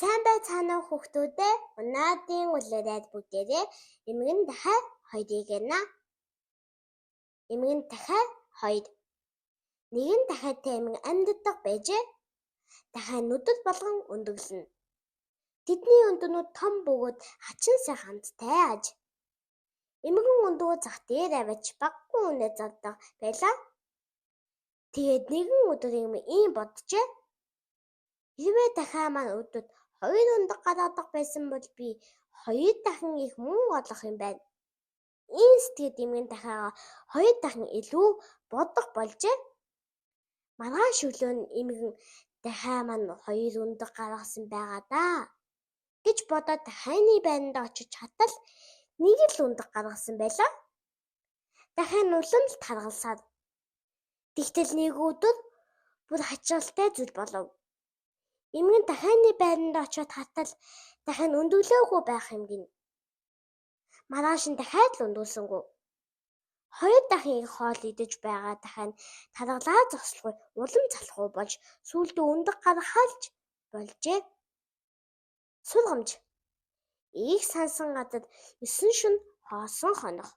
Сайн байцгаана уу хүүхдүүдээ. Өнөөдрийн үлээрээд бүгдээрээ эмгэн дахиад хоёрыг ярина. Эмгэн дахиад хоёр. Нэгэн дахиадтай эмгэн амьдардаг байжээ. Дахиад нүдэд болгон өндөглөнө. Тэдний өндөгнүүд том бөгөөд хачин сайхан амттай аж. Эмгэн өндөгөө зах дээр аваач баггүй үнэ зардаг байлаа. Тэгээд нэгэн өдөр эмгэн ийм боджээ. Хэрвээ дахиад маань өдөрт 2 өндөг гаргадаг байсан бол би 2 дахин их мөн олох юм байна. Ийм сэтгэл эмгэн дахиагаа 2 дахин илүү бодох болжээ. Маргааш өглөө нь эмгэн дахиад маань 2 өндөг гаргасан байгаа даа гэж бодоод дахианы байранд очиж хатал нэг л өндөг гаргасан байлаа. Дахиад уламжлалт харгалсаад тэгтэл нэг өдөр бүр хачиралтай зүйл болов. Эмгэн дахианы байранд очиод хатал дахиад өндөглөөгүй байх юм гин. Маргааш нь дахиад л өндөөсөнгүй. 2 дахин их хоол идэж байгаа дахиад таргалаа зогслохгүй улам залахгүй болж сүүлдээ өндөг гаргахалж болжээ. Сургамж. Их сансан гадар 9 шөнө хоосон хонох.